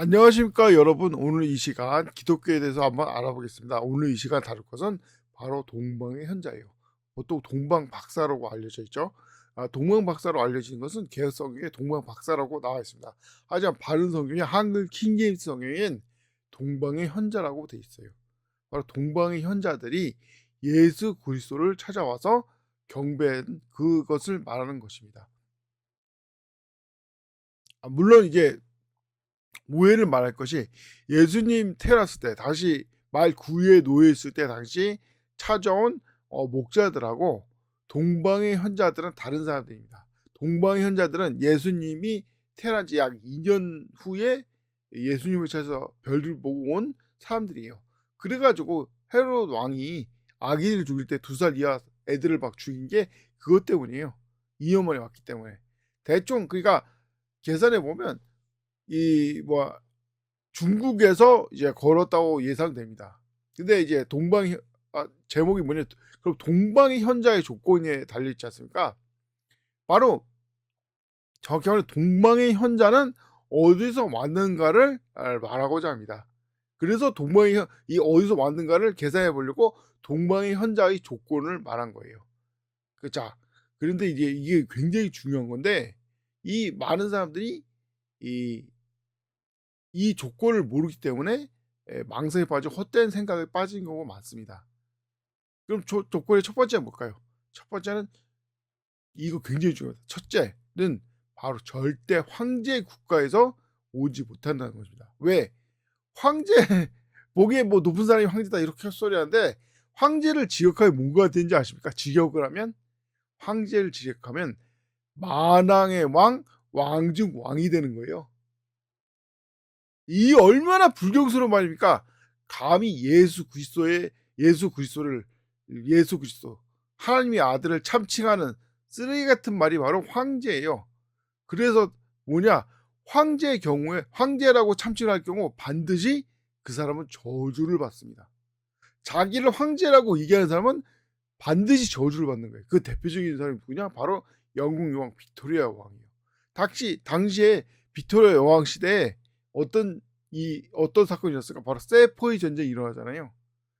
안녕하십니까 여러분. 오늘 이 시간 기독교에 대해서 한번 알아보겠습니다. 오늘 이 시간 다룰 것은 바로 동방의 현자예요. 보통 동방 박사라고 알려져 있죠. 동방 박사로 알려진 것은 개혁 성경에 동방 박사라고 나와 있습니다. 하지만 바른 성경이 한글 킹제임스 성경엔 동방의 현자라고 돼 있어요. 바로 동방의 현자들이 예수 그리스도를 찾아와서 경배한 그것을 말하는 것입니다. 물론 이제 오해를 말할 것이, 예수님 태어났을 때 당시 말 9에 놓여 있을 때 당시 찾아온 목자들하고 동방의 현자들은 다른 사람들입니다. 동방의 현자들은 예수님이 태어난 지 약 2년 후에 예수님을 찾아서 별을 보고 온 사람들이에요. 그래 가지고 헤롯 왕이 아기를 죽일 때 2살 이하 애들을 막 죽인 게 그것 때문이에요. 2년 만에 왔기 때문에. 대충 그러니까 계산해 보면 중국에서 이제 걸었다고 예상됩니다. 근데 이제 제목이 뭐냐, 그럼 동방의 현자의 조건에 달려 있지 않습니까? 바로 정확히 말하면 동방의 현자는 어디서 왔는가를 말하고자 합니다. 그래서 이 어디서 왔는가를 계산해 보려고 동방의 현자의 조건을 말한 거예요. 자, 그런데 이게 굉장히 중요한 건데, 이 많은 사람들이 이 조건을 모르기 때문에 망상에 빠져 헛된 생각에 빠진 경우가 많습니다. 그럼 조건의 첫 번째는 뭘까요? 첫 번째는 이거 굉장히 중요합니다. 첫째는 바로 절대 황제 국가에서 오지 못한다는 것입니다. 왜? 황제 보기에 뭐 높은 사람이 황제다 이렇게 헛소리하는데, 황제를 지역하면 뭐가 되는지 아십니까? 직역을 하면, 황제를 지역하면 만왕의 왕, 왕중 왕이 되는 거예요. 이 얼마나 불경스러운 말입니까? 감히 예수 그리스도 하나님의 아들을 참칭하는 쓰레기 같은 말이 바로 황제예요. 그래서 황제의 경우에, 황제라고 참칭할 경우 반드시 그 사람은 저주를 받습니다. 자기를 황제라고 얘기하는 사람은 반드시 저주를 받는 거예요. 그 대표적인 사람이 누구냐? 바로 영국 여왕 빅토리아 여왕이에요. 당시에 빅토리아 여왕 시대에 어떤 사건이 있었을까? 바로 세포의 전쟁이 일어나잖아요.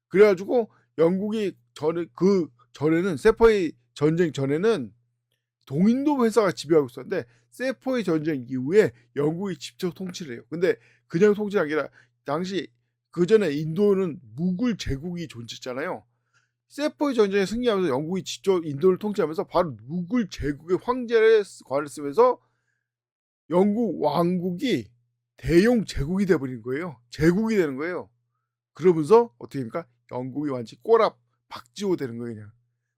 그래가지고 영국이 전에는 세포의 전쟁 전에는 동인도 회사가 지배하고 있었는데, 세포의 전쟁 이후에 영국이 직접 통치를 해요. 근데 그냥 통치가 아니라, 당시 그 전에 인도는 무굴 제국이 존재했잖아요. 세포의 전쟁에 승리하면서 영국이 직접 인도를 통치하면서 바로 무굴 제국의 황제를 관을 쓰면서 영국 왕국이 대용 제국이 돼버린 거예요. 제국이 되는 거예요. 그러면서 어떻게 됩니까? 영국이 완전히 꼬라 박지호 되는 거예요. 그냥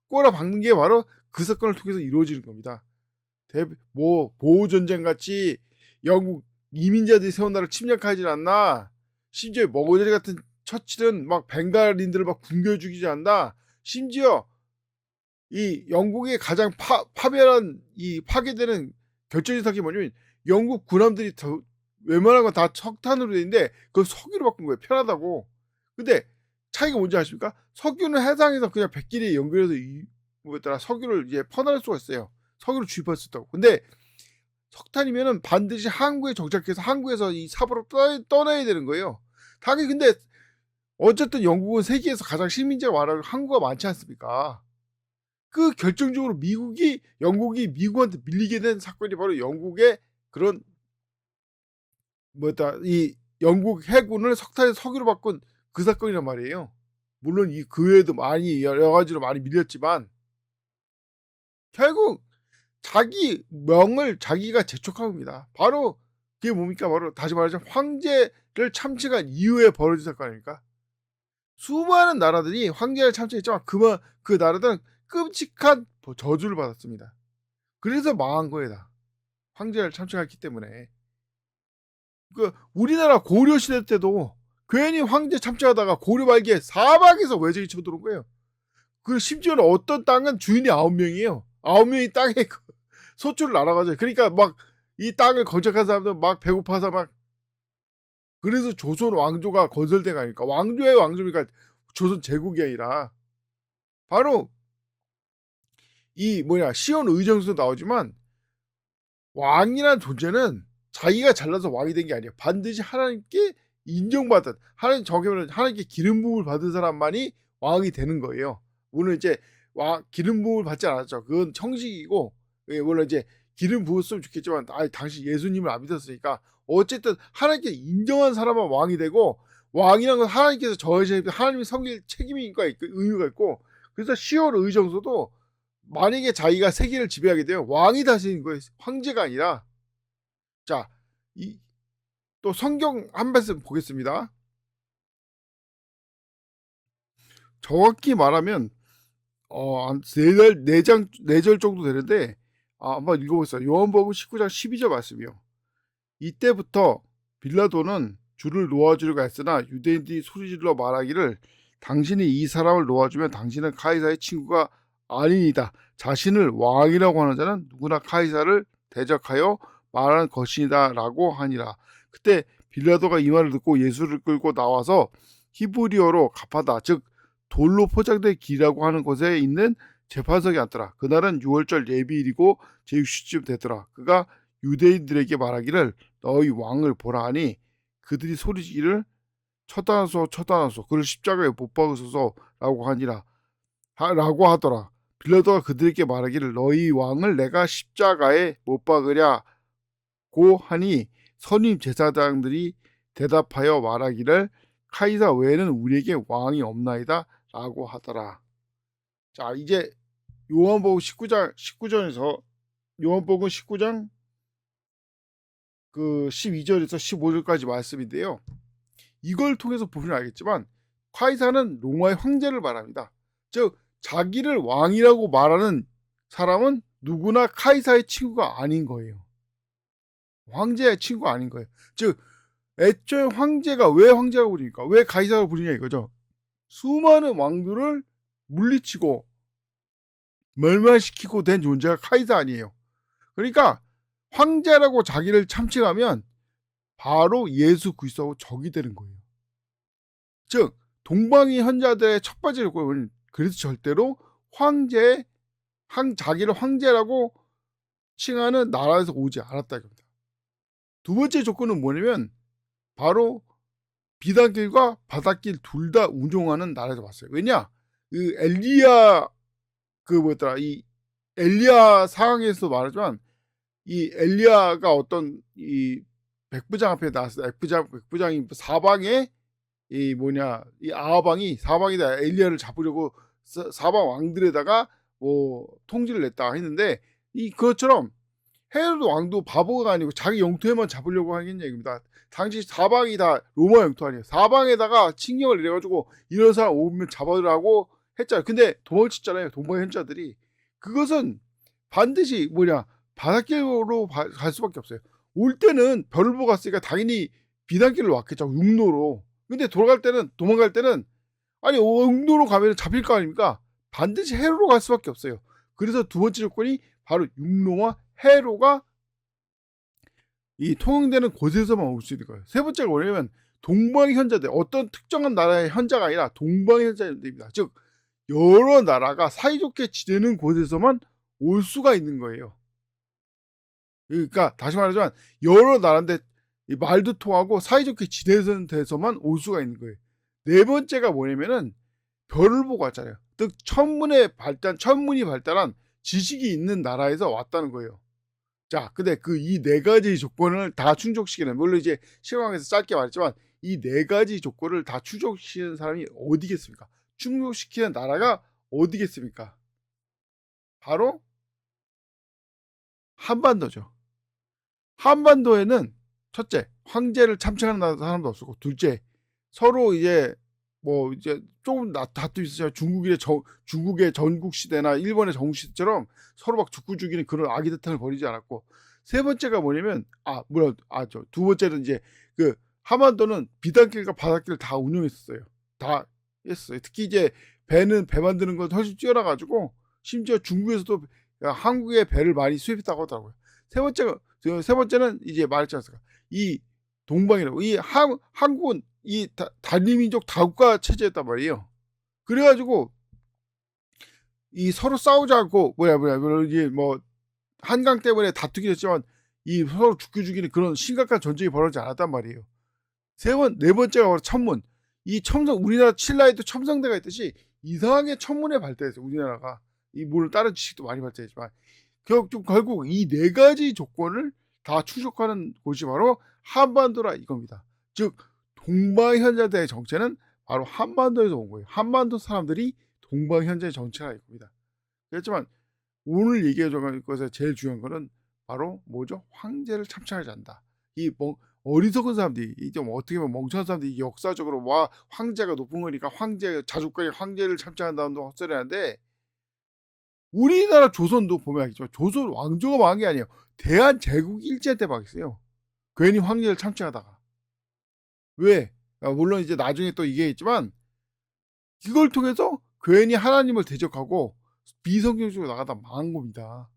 꼬라 박는 게 바로 그 사건을 통해서 이루어지는 겁니다. 보호전쟁 같이 영국 이민자들이 세운 나라를 침략하지 않나. 심지어 머거리 같은 처칠은 막 벵갈인들을 막 굶겨 죽이지 않나. 심지어 이 영국의 가장 파괴되는 결정적인 사건이 뭐냐면, 영국 군함들이 웬만한 건 다 석탄으로 돼 있는데 그걸 석유로 바꾼 거예요. 편하다고. 근데 차이가 뭔지 아십니까? 석유는 해상에서 그냥 백길이 연결해서 석유를 이제 퍼나를 수가 있어요. 석유를 주입할 수 있다고. 근데 석탄이면은 반드시 항구에 정착해서 항구에서 이 삽으로 떠나야 되는 거예요. 당연히. 근데 어쨌든 영국은 세계에서 가장 식민지가 많아서 항구가 많지 않습니까? 그 결정적으로 영국이 미국한테 밀리게 된 사건이 바로 영국의 그런 이 영국 해군을 석유로 바꾼 그 사건이란 말이에요. 물론 그 외에도 여러 가지로 많이 밀렸지만, 결국 자기 명을 자기가 재촉한 겁니다. 바로 그게 뭡니까? 바로 다시 말하자면 황제를 참칭한 이후에 벌어진 사건 아닙니까? 수많은 나라들이 황제를 참칭했지만 그 나라들은 끔찍한 저주를 받았습니다. 그래서 망한 거예요, 다. 황제를 참칭했기 때문에. 우리나라 고려 시대 때도 괜히 황제 참칭하다가 고려 말기에 사막에서 외적이 쳐들어온 거예요. 심지어는 어떤 땅은 주인이 9명이에요. 9명이 땅에 소출을 날아가죠. 그러니까 막 이 땅을 건축한 사람들은 막 배고파서 막. 그래서 조선 왕조가 건설된 거 아닙니까? 왕조의 왕조니까 조선 제국이 아니라. 바로 시온 의정에서 나오지만, 왕이라는 존재는 자기가 잘나서 왕이 된 게 아니에요. 반드시 하나님께 인정받은, 하나님께 기름 부음을 받은 사람만이 왕이 되는 거예요. 물론 이제 기름 부음을 받지 않았죠. 그건 형식이고, 물론 이제 기름 부었으면 좋겠지만 당신 예수님을 안 믿었으니까 어쨌든 하나님께 인정한 사람만 왕이 되고, 왕이라는 건 하나님께서 하나님이 섬길 책임이니까 의무가 있고, 그래서 시월 의정서도 만약에 자기가 세계를 지배하게 되면 왕이 다스리는 거예요. 황제가 아니라. 자, 또 성경 한 말씀 보겠습니다. 정확히 말하면 네 절 정도 되는데 한번 읽어보겠습니다. 요한복음 19장 12절 말씀이요. 이때부터 빌라도는 주를 놓아주려고 했으나 유대인들이 소리질러 말하기를 당신이 이 사람을 놓아주면 당신은 카이사의 친구가 아니니다. 자신을 왕이라고 하는 자는 누구나 카이사를 대적하여 말하는 것이다 라고 하니라. 그때 빌라도가 이 말을 듣고 예수를 끌고 나와서 히브리어로 가파다, 즉 돌로 포장된 길이라고 하는 곳에 있는 재판석에 앉더라. 그날은 6월절 예비일이고 제6시쯤 되더라. 그가 유대인들에게 말하기를 너희 왕을 보라 하니 그들이 소리지기를 처단하소서 그를 십자가에 못 박으소서 라고 하더라. 빌라도가 그들에게 말하기를 너희 왕을 내가 십자가에 못 박으랴고 하니 선임 제사장들이 대답하여 말하기를 카이사 외에는 우리에게 왕이 없나이다 라고 하더라. 자, 이제 요한복음 19장에서 요한복음 19장 12절에서 15절까지 말씀인데요. 이걸 통해서 보면 알겠지만 카이사는 로마의 황제를 말합니다. 즉 자기를 왕이라고 말하는 사람은 누구나 카이사의 친구가 아닌 거예요. 황제의 친구가 아닌 거예요. 즉 애초에 황제가 왜 황제라고 부르니까, 왜 카이사라고 부르냐 이거죠. 수많은 왕들을 물리치고 멸망시키고 된 존재가 카이사 아니에요. 그러니까 황제라고 자기를 참칭하면 바로 예수 그리스도하고 적이 되는 거예요. 즉 동방이 현자들의 첫 번째 조건은 그래서 절대로 자기를 황제라고 칭하는 나라에서 오지 않았다 이겁니다. 두 번째 조건은 뭐냐면 바로 비단길과 바닷길 둘 다 운용하는 나라에서 왔어요. 왜냐? 이 엘리야 상황에서 말하지만 이 엘리야가 어떤 이 백부장 앞에 나왔어요. 백부장이 사방에 이 아하방이 사방에다 엘리야를 잡으려고 사방 왕들에다가 통지를 냈다 했는데, 그것처럼 헤로드 왕도 바보가 아니고 자기 영토에만 잡으려고 하겠냐 이겁니다. 당시 사방이 다 로마 영토 아니에요. 사방에다가 칙령을 내려가지고 이런 사람 오면 잡아라고 했잖아요. 근데 도망쳤잖아요. 동방의 현자들이. 그것은 반드시 바닷길로 갈 수밖에 없어요. 올 때는 별을 보고 갔으니까 당연히 비단길로 왔겠죠. 육로로. 근데 도망갈 때는 육로로 가면 잡힐 거 아닙니까? 반드시 해로로 갈 수밖에 없어요. 그래서 두 번째 조건이 바로 육로와 해로가 이 통용되는 곳에서만 올 수 있는 거예요. 세 번째가 뭐냐면 동방의 현자들, 어떤 특정한 나라의 현자가 아니라 동방의 현자들입니다. 즉 여러 나라가 사이좋게 지내는 곳에서만 올 수가 있는 거예요. 그러니까 다시 말하자면 여러 나라인데 말도 통하고 사이좋게 지내는 데서만 올 수가 있는 거예요. 네 번째가 뭐냐면은 별을 보고 왔잖아요. 즉 천문이 발달한 지식이 있는 나라에서 왔다는 거예요. 자, 근데 이 네 가지 조건을 다 충족시키는, 물론 이제 시황에서 짧게 말했지만 이 네 가지 조건을 다 충족시키는 사람이 어디겠습니까? 충족시키는 나라가 어디겠습니까? 바로 한반도죠. 한반도에는 첫째, 황제를 참칭하는 사람도 없었고, 둘째, 서로 이제 조금 다툼 있었어요. 중국의 전국 시대나 일본의 전국 시대처럼 서로 막 죽이는 그런 아기대탕을 벌이지 않았고, 세 번째가 뭐냐면 두 번째는 이제 한반도는 비단길과 바닷길을 다 운영했었어요. 다 했어요. 특히 이제 배 만드는 건 훨씬 뛰어나가지고 심지어 중국에서도 한국의 배를 많이 수입했다고 하더라고요. 세 번째는 이제 말했지 않습니까? 이 동방이라고, 이 한국은 이 단일민족 다국가 체제였단 말이에요. 그래가지고 이 서로 싸우지 않고 이게 한강 때문에 다투긴 했지만 이 서로 죽이는 그런 심각한 전쟁이 벌어지지 않았단 말이에요. 네 번째가 바로 천문. 이 첨성 우리나라 신라에도 첨성대가 있듯이 이상하게 천문에 발달했어요, 우리나라가. 이 물론 다른 지식도 많이 발달했지만 결국 이 네 가지 조건을 다 충족하는 곳이 바로 한반도라 이겁니다. 즉 동방현자대의 정체는 바로 한반도에서 온 거예요. 한반도 사람들이 동방현자의 정체라 이겁니다. 그렇지만 오늘 얘기해 줄 것에 제일 중요한 거는 바로 뭐죠? 황제를 참칭하지 않는다. 이 어리석은 사람들이 이 좀 어떻게 보면 멍청한 사람들이 역사적으로 와 황제가 높은 거니까 황제 자주권이 황제를 참칭한다는 헛소리하는데 우리나라 조선도 보면 알겠지만 조선 왕조가 망한 게 아니에요. 대한제국 일제 때 망했어요. 괜히 황제를 참칭하다가. 왜? 물론 이제 나중에 또 이게 있지만 이걸 통해서 괜히 하나님을 대적하고 비성경적으로 나가다 망한 겁니다.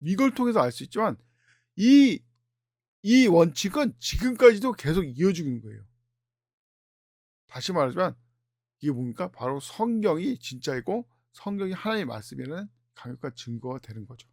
이걸 통해서 알 수 있지만 이 원칙은 지금까지도 계속 이어지고 있는 거예요. 다시 말하지만 이게 뭡니까? 바로 성경이 진짜이고 성경이 하나님의 말씀에는 강력한 증거가 되는 거죠.